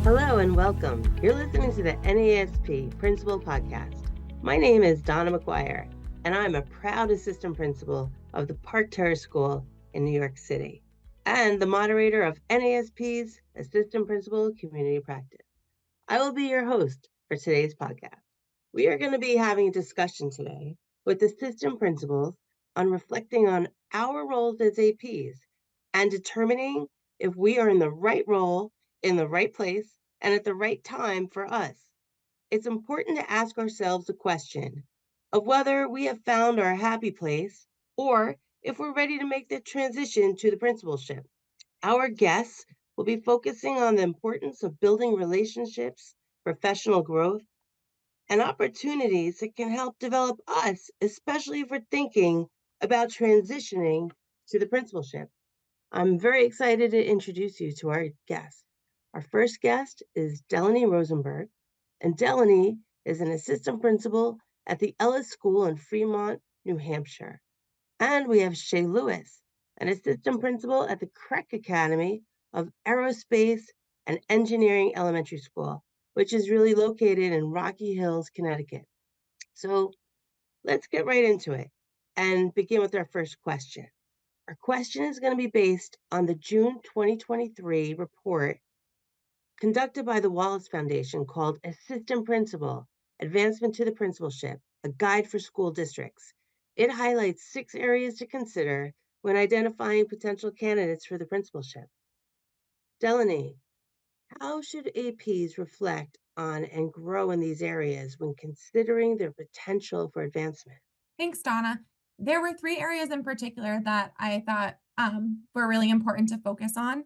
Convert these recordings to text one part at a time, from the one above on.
Hello and welcome. You're listening to the NASP Principal Podcast. My name is Donna McGuire, and I'm a proud assistant principal of the Park Terrace School in New York City, and the moderator of NASP's Assistant Principal Community Practice. I will be your host for today's podcast. We are going to be having a discussion today with assistant principals on reflecting on our roles as APs and determining if we are in the right role, in the right place, and at the right time for us. It's important to ask ourselves the question of whether we have found our happy place or if we're ready to make the transition to the principalship. Our guests will be focusing on the importance of building relationships, professional growth, and opportunities that can help develop us, especially if we're thinking about transitioning to the principalship. I'm very excited to introduce you to our guest. Our first guest is Delaney Rosenberg, and Delaney is an assistant principal at the Ellis School in Fremont, New Hampshire. And we have Shay Lewis, an assistant principal at the CREC Academy of Aerospace and Engineering Elementary School, which is really located in Rocky Hills, Connecticut. So let's get right into it and begin with our first question. Our question is going to be based on the June 2023 report conducted by the Wallace Foundation called Assistant Principal, Advancement to the Principalship, a Guide for School Districts. It highlights 6 areas to consider when identifying potential candidates for the principalship. Delaney, how should APs reflect on and grow in these areas when considering their potential for advancement? Thanks, Donna. There were 3 areas in particular that I thought were really important to focus on.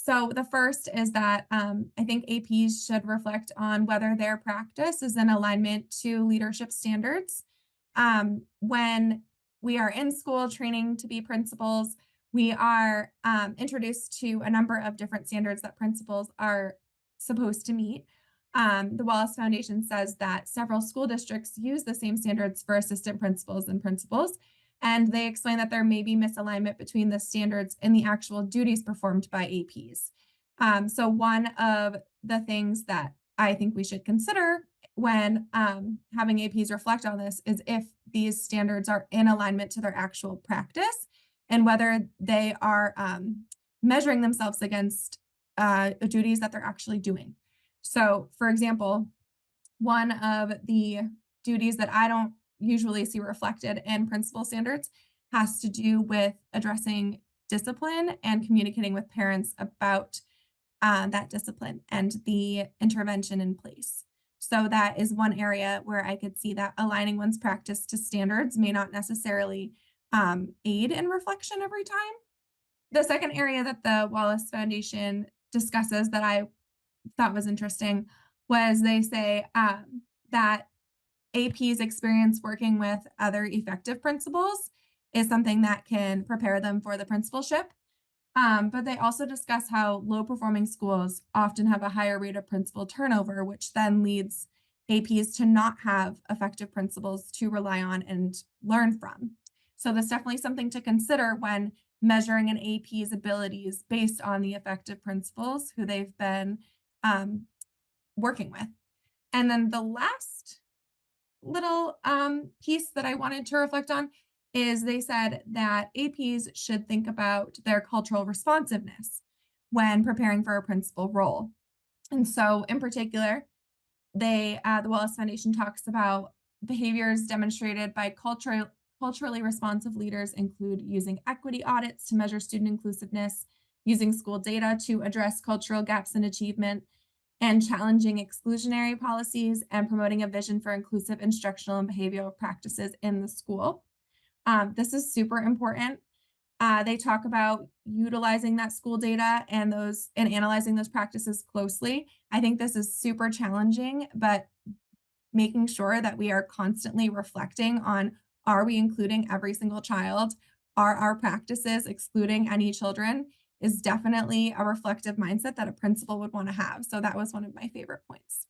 So the first is that I think APs should reflect on whether their practice is in alignment to leadership standards. When we are in school training to be principals, we are introduced to a number of different standards that principals are supposed to meet. The Wallace Foundation says that several school districts use the same standards for assistant principals and principals, and they explain that there may be misalignment between the standards and the actual duties performed by APs. So one of the things that I think we should consider when having APs reflect on this is if these standards are in alignment to their actual practice and whether they are measuring themselves against the duties that they're actually doing. So, for example, one of the duties that I don't usually see reflected in principal standards has to do with addressing discipline and communicating with parents about that discipline and the intervention in place. So that is one area where I could see that aligning one's practice to standards may not necessarily aid in reflection every time. The second area that the Wallace Foundation discusses that I thought was interesting was they say that AP's experience working with other effective principals is something that can prepare them for the principalship. But they also discuss how low performing schools often have a higher rate of principal turnover, which then leads APs to not have effective principals to rely on and learn from. So that's definitely something to consider when measuring an AP's abilities based on the effective principals who they've been working with. And then the last little piece that I wanted to reflect on is they said that APs should think about their cultural responsiveness when preparing for a principal role. And so in particular, the Wallace Foundation talks about behaviors demonstrated by culturally responsive leaders include using equity audits to measure student inclusiveness, using school data to address cultural gaps in achievement, and challenging exclusionary policies and promoting a vision for inclusive instructional and behavioral practices in the school. This is super important. They talk about utilizing that school data and analyzing those practices closely. I think this is super challenging, but making sure that we are constantly reflecting on, are we including every single child? Are our practices excluding any children? Is definitely a reflective mindset that a principal would want to have. So that was one of my favorite points.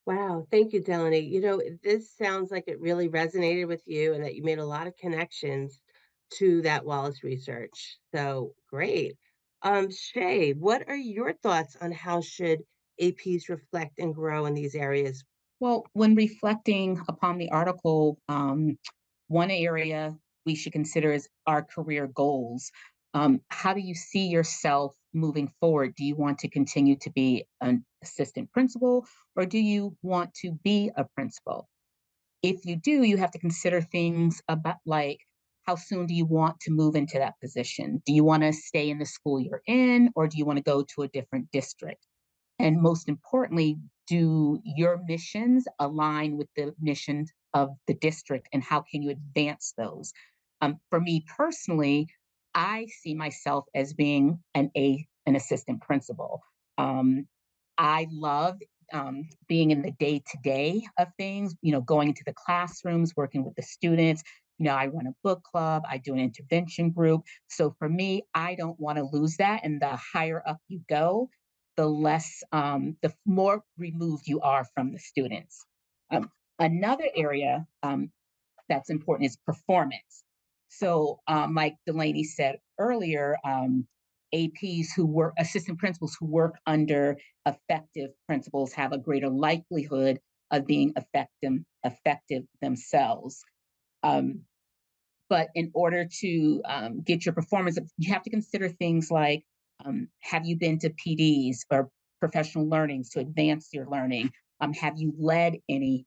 Wow, thank you, Delaney. This sounds like it really resonated with you and that you made a lot of connections to that Wallace research. So great. Shay, what are your thoughts on how should APs reflect and grow in these areas? Well, when reflecting upon the article, one area we should consider is our career goals. How do you see yourself moving forward? Do you want to continue to be an assistant principal or do you want to be a principal? If you do, you have to consider things about like how soon do you want to move into that position? Do you want to stay in the school you're in or do you want to go to a different district? And most importantly, do your missions align with the missions of the district and how can you advance those? For me personally, I see myself as being an assistant principal. Um, I love being in the day to day of things, going into the classrooms, working with the students. I run a book club, I do an intervention group. So for me, I don't want to lose that. And the higher up you go, the more removed you are from the students. Another area that's important is performance. So, like Delaney said earlier, APs who work, assistant principals who work under effective principals have a greater likelihood of being effective themselves. Um, but in order to get your performance, you have to consider things like have you been to PDs or professional learnings to advance your learning? Have you led any,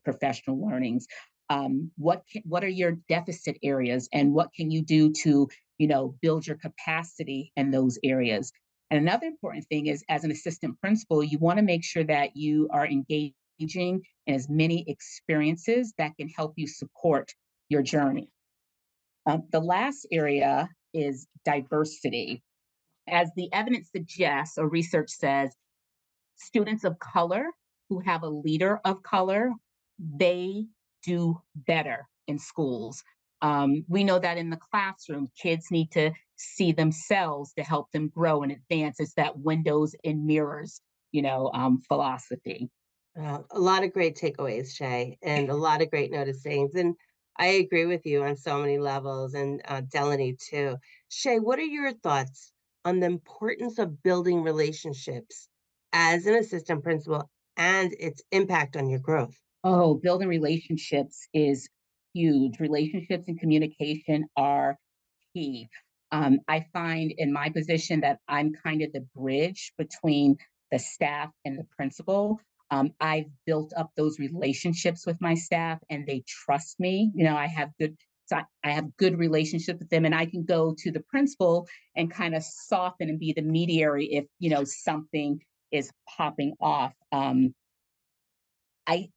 professional learnings? What are your deficit areas, and what can you do to, build your capacity in those areas? And another important thing is, as an assistant principal, you want to make sure that you are engaging in as many experiences that can help you support your journey. The last area is diversity. As the evidence suggests or research says, students of color who have a leader of color, they do better in schools. We know that in the classroom, kids need to see themselves to help them grow and advance. It's that windows and mirrors, philosophy. A lot of great takeaways, Shay, and a lot of great noticings. And I agree with you on so many levels, and Delaney too. Shay, what are your thoughts on the importance of building relationships as an assistant principal and its impact on your growth? Oh, building relationships is huge. Relationships and communication are key. I find in my position that I'm kind of the bridge between the staff and the principal. I've built up those relationships with my staff, and they trust me. I have good relationships with them, and I can go to the principal and kind of soften and be the mediary if something is popping off. I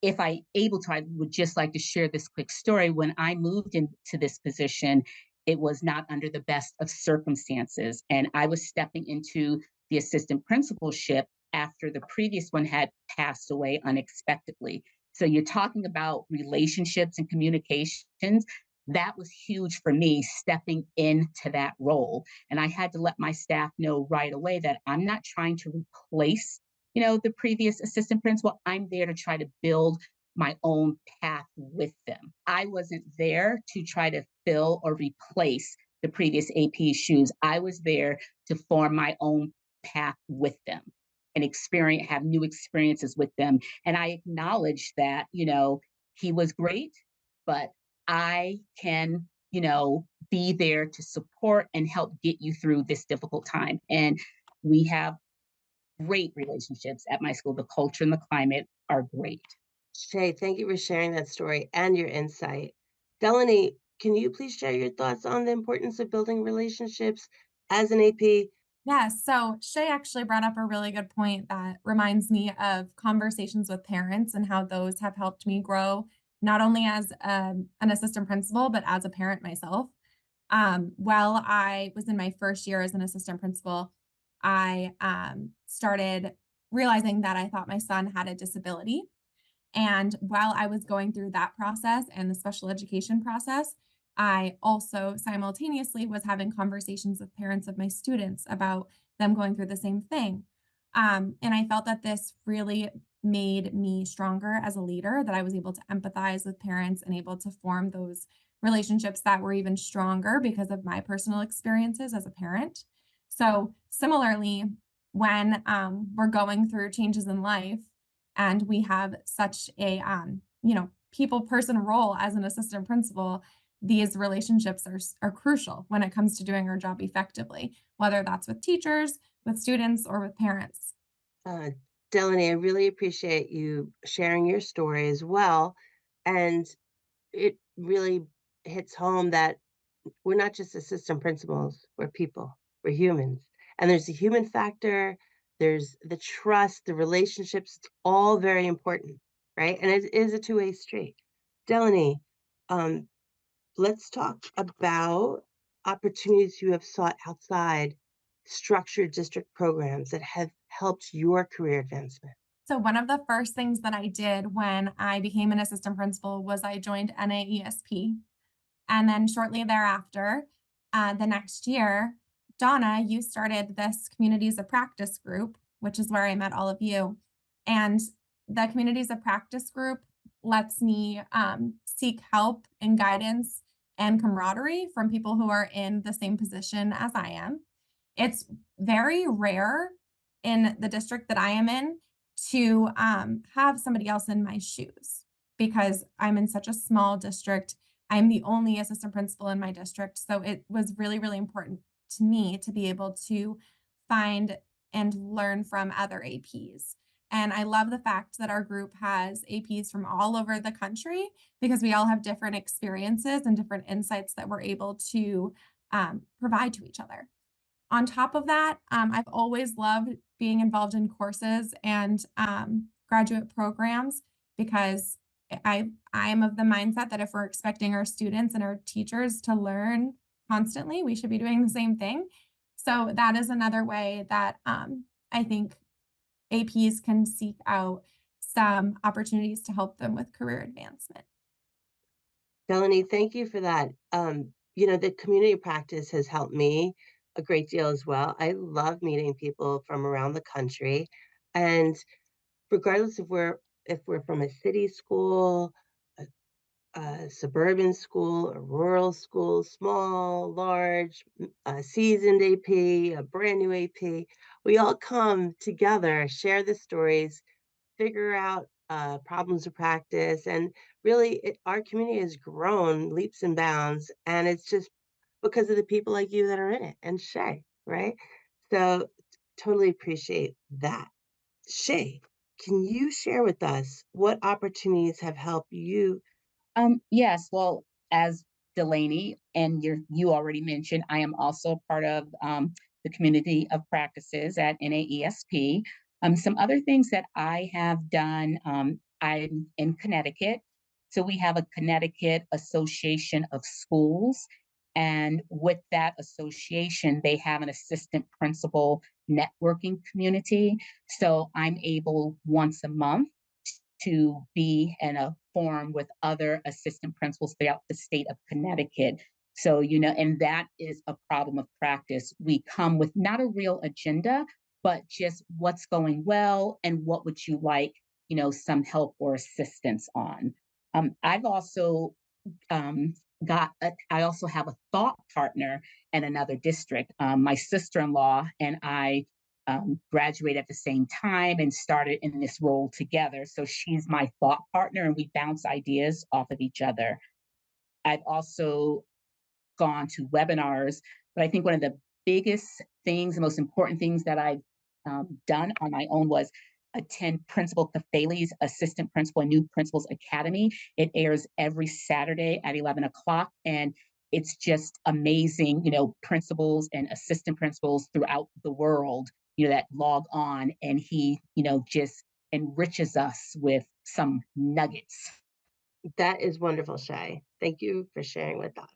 if I able to, I would just like to share this quick story. When I moved into this position, it was not under the best of circumstances. And I was stepping into the assistant principalship after the previous one had passed away unexpectedly. So you're talking about relationships and communications. That was huge for me stepping into that role. And I had to let my staff know right away that I'm not trying to replace the previous assistant principal. I'm there to try to build my own path with them. I wasn't there to try to fill or replace the previous AP's shoes. I was there to form my own path with them and have new experiences with them. And I acknowledged that, he was great, but I can, be there to support and help get you through this difficult time. And we have great relationships at my school. The culture and the climate are great. Shay, thank you for sharing that story and your insight. Delaney, can you please share your thoughts on the importance of building relationships as an AP? Yeah, so Shay actually brought up a really good point that reminds me of conversations with parents and how those have helped me grow, not only as an assistant principal, but as a parent myself. While I was in my first year as an assistant principal, I started realizing that I thought my son had a disability. And while I was going through that process and the special education process, I also simultaneously was having conversations with parents of my students about them going through the same thing. And I felt that this really made me stronger as a leader, that I was able to empathize with parents and able to form those relationships that were even stronger because of my personal experiences as a parent. So similarly, when we're going through changes in life and we have such a people person role as an assistant principal, these relationships are crucial when it comes to doing our job effectively, whether that's with teachers, with students, or with parents. Uh, Delaney, I really appreciate you sharing your story as well. And it really hits home that we're not just assistant principals, we're people, we're humans. And there's the human factor, there's the trust, the relationships, it's all very important, right? And it is a two-way street. Delaney, um, let's talk about opportunities you have sought outside structured district programs that have helped your career advancement. So one of the first things that I did when I became an assistant principal was I joined NAESP. And then shortly thereafter, the next year, Donna, you started this Communities of Practice group, which is where I met all of you. And the Communities of Practice group lets me seek help and guidance and camaraderie from people who are in the same position as I am. It's very rare in the district that I am in to have somebody else in my shoes because I'm in such a small district. I'm the only assistant principal in my district. So it was really, really important to me to be able to find and learn from other APs. And I love the fact that our group has APs from all over the country because we all have different experiences and different insights that we're able to provide to each other. On top of that, I've always loved being involved in courses and graduate programs because I am of the mindset that if we're expecting our students and our teachers to learn constantly, we should be doing the same thing. So that is another way that I think APs can seek out some opportunities to help them with career advancement. Delaney, thank you for that. The community practice has helped me a great deal as well. I love meeting people from around the country, and regardless if we're from a city school, a suburban school, a rural school, small, large, a seasoned AP, a brand new AP, we all come together, share the stories, figure out problems of practice. And really, our community has grown leaps and bounds. And it's just because of the people like you that are in it and Shay, right? So totally appreciate that. Shay, can you share with us what opportunities have helped you? Yes, well, as Delaney and you already mentioned, I am also part of the community of practices at NAESP. Some other things that I have done, I'm in Connecticut. So we have a Connecticut Association of Schools. And with that association, they have an assistant principal networking community. So I'm able once a month to be in a forum with other assistant principals throughout the state of Connecticut. So, and that is a problem of practice. We come with not a real agenda, but just what's going well and what would you like, some help or assistance on. I've also um, I also have a thought partner in another district. My sister-in-law and I graduated at the same time and started in this role together. So she's my thought partner and we bounce ideas off of each other. I've also gone to webinars, but I think one of the biggest things, the most important things that I've done on my own was attend Principal Kafali's Assistant Principal and New Principals Academy. It airs every Saturday at 11 o'clock, and it's just amazing, principals and assistant principals throughout the world, that log on, and he, just enriches us with some nuggets. That is wonderful, Shay. Thank you for sharing with us.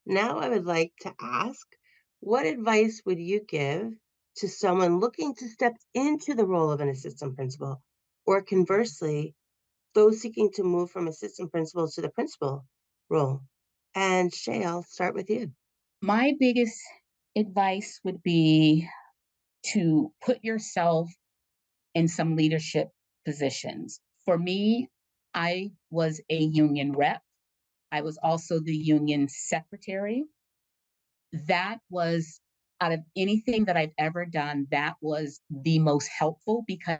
Now, I would like to ask, what advice would you give to someone looking to step into the role of an assistant principal, or conversely, those seeking to move from assistant principal to the principal role? And Shay, I'll start with you. My biggest advice would be to put yourself in some leadership positions. For me, I was a union rep. I was also the union secretary. That was, out of anything that I've ever done, that was the most helpful because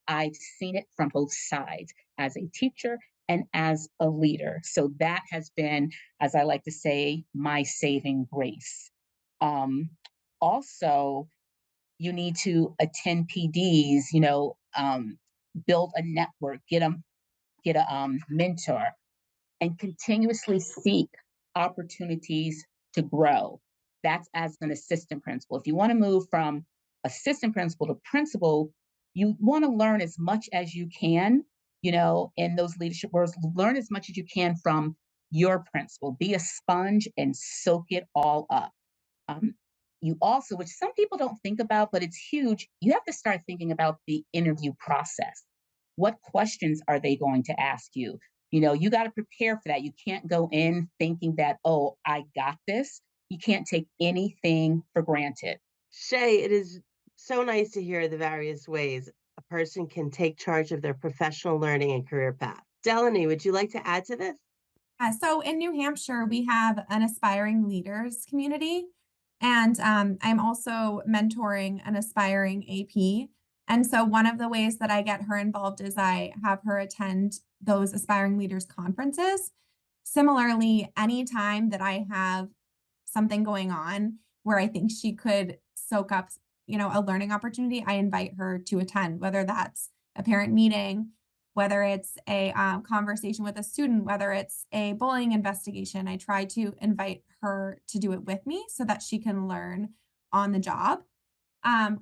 I've seen it from both sides as a teacher and as a leader. So that has been, as I like to say, my saving grace. Um, Also, you need to attend PDs, build a network, get a mentor, and continuously seek opportunities to grow. That's as an assistant principal. If you want to move from assistant principal to principal, you want to learn as much as you can, in those leadership roles, learn as much as you can from your principal. Be a sponge and soak it all up. Um, you also, which some people don't think about, but it's huge, you have to start thinking about the interview process. What questions are they going to ask you? You got to prepare for that. You can't go in thinking that, oh, I got this. You can't take anything for granted. Shay, it is so nice to hear the various ways a person can take charge of their professional learning and career path. Delaney, would you like to add to this? So in New Hampshire, we have an aspiring leaders community, and I'm also mentoring an aspiring AP. And so one of the ways that I get her involved is I have her attend those aspiring leaders conferences. Similarly, anytime that I have something going on where I think she could soak up, a learning opportunity, I invite her to attend, whether that's a parent meeting, whether it's a conversation with a student, whether it's a bullying investigation. I try to invite her to do it with me so that she can learn on the job.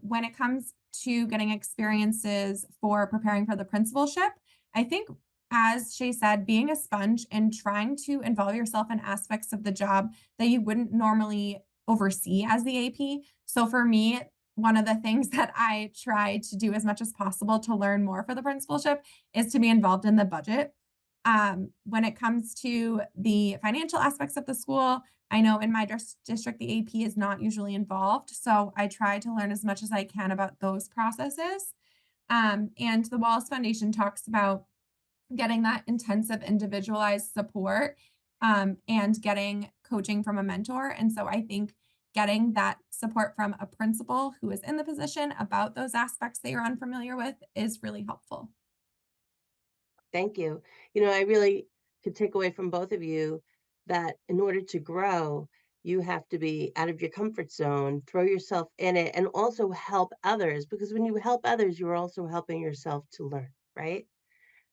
When it comes to getting experiences for preparing for the principalship, I think, as Shay said, being a sponge and trying to involve yourself in aspects of the job that you wouldn't normally oversee as the AP. So for me, one of the things that I try to do as much as possible to learn more for the principalship is to be involved in the budget. When it comes to the financial aspects of the school, I know in my district, the AP is not usually involved. So I try to learn as much as I can about those processes. And the Wallace Foundation talks about getting that intensive individualized support, and getting coaching from a mentor. And so I think getting that support from a principal who is in the position about those aspects that you're unfamiliar with is really helpful. Thank you. I really could take away from both of you that in order to grow, you have to be out of your comfort zone, throw yourself in it, and also help others. Because when you help others, you're also helping yourself to learn, right?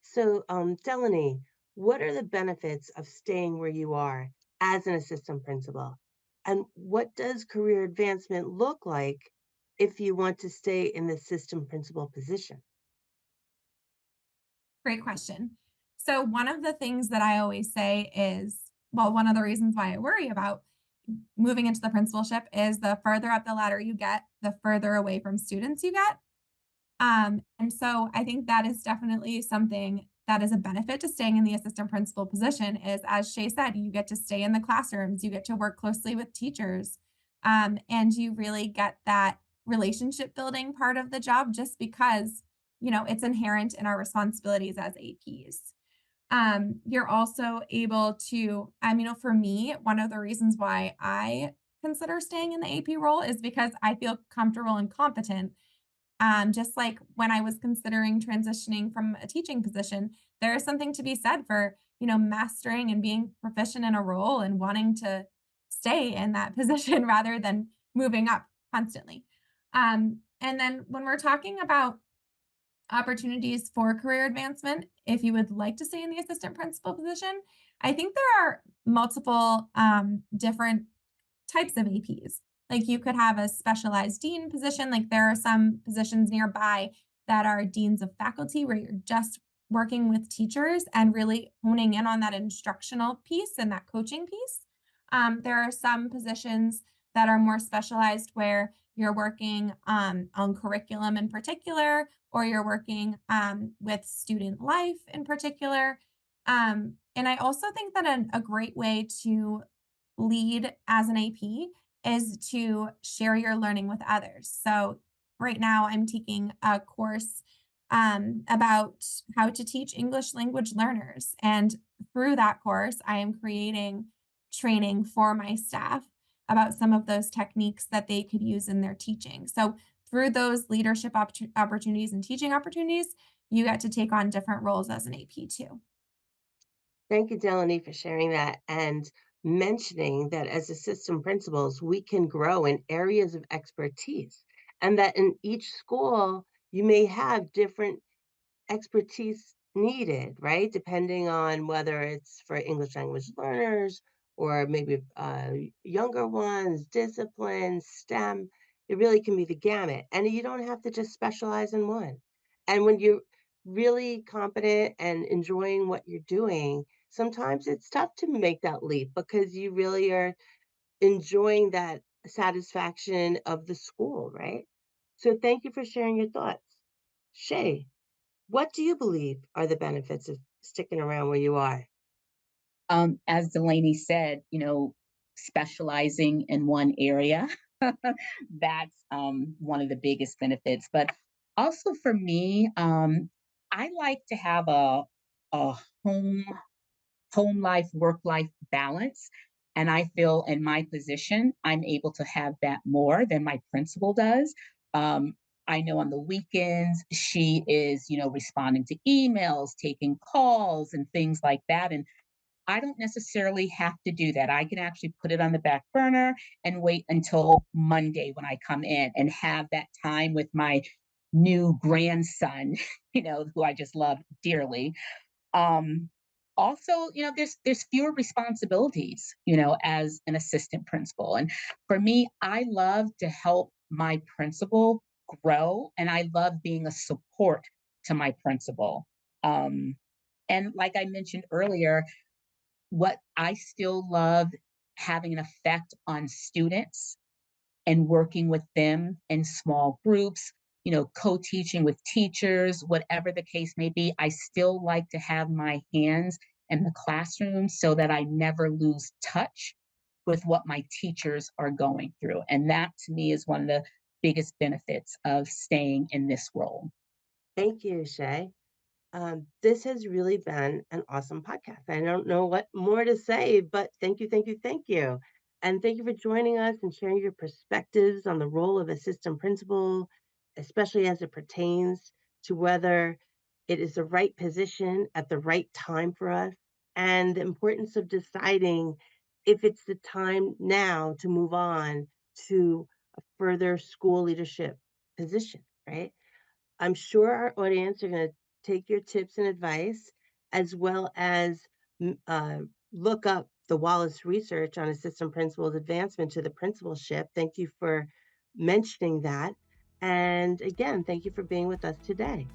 So, Delaney, what are the benefits of staying where you are as an assistant principal? And what does career advancement look like if you want to stay in the assistant principal position? Great question. So, one of the things that I always say is, well, one of the reasons why I worry about moving into the principalship is the further up the ladder you get, the further away from students you get. And so I think that is definitely something that is a benefit to staying in the assistant principal position is, as Shay said, you get to stay in the classrooms, you get to work closely with teachers, and you really get that relationship building part of the job just because, it's inherent in our responsibilities as APs. You're also able to, for me, one of the reasons why I consider staying in the AP role is because I feel comfortable and competent, just like when I was considering transitioning from a teaching position, there is something to be said for, mastering and being proficient in a role and wanting to stay in that position rather than moving up constantly. And then when we're talking about opportunities for career advancement, if you would like to stay in the assistant principal position, I think there are multiple different types of APs. Like you could have a specialized dean position. Like there are some positions nearby that are deans of faculty where you're just working with teachers and really honing in on that instructional piece and that coaching piece. There are some positions that are more specialized where you're working on curriculum in particular, or you're working with student life in particular. And I also think that a great way to lead as an AP is to share your learning with others. So right now I'm taking a course about how to teach English language learners. And through that course, I am creating training for my staff about some of those techniques that they could use in their teaching. So through those leadership opportunities and teaching opportunities, you get to take on different roles as an AP too. Thank you, Delaney, for sharing that and mentioning that as assistant principals, we can grow in areas of expertise, and that in each school, you may have different expertise needed, right? Depending on whether it's for English language learners or maybe younger ones, disciplines, STEM. It really can be the gamut. And you don't have to just specialize in one. And when you're really competent and enjoying what you're doing, sometimes it's tough to make that leap because you really are enjoying that satisfaction of the school, right? So thank you for sharing your thoughts. Shay, what do you believe are the benefits of sticking around where you are? As Delaney said, specializing in one area, that's one of the biggest benefits. But also for me, I like to have a home home life, work life balance. And I feel in my position, I'm able to have that more than my principal does. Um, I know on the weekends, she is, responding to emails, taking calls, and things like that. And I don't necessarily have to do that. I can actually put it on the back burner and wait until Monday when I come in and have that time with my new grandson, who I just love dearly. Um, Also, there's fewer responsibilities, as an assistant principal. And for me, I love to help my principal grow, and I love being a support to my principal. Um, and like I mentioned earlier, what I still love having an effect on students and working with them in small groups, co-teaching with teachers, whatever the case may be. I still like to have my hands in the classroom so that I never lose touch with what my teachers are going through. And that to me is one of the biggest benefits of staying in this role. Thank you, Shay. This has really been an awesome podcast. I don't know what more to say, but thank you, thank you, thank you. And thank you for joining us and sharing your perspectives on the role of assistant principal, especially as it pertains to whether it is the right position at the right time for us and the importance of deciding if it's the time now to move on to a further school leadership position, right? I'm sure our audience are going to take your tips and advice, as well as look up the Wallace research on assistant principal's advancement to the principalship. Thank you for mentioning that. And again, thank you for being with us today.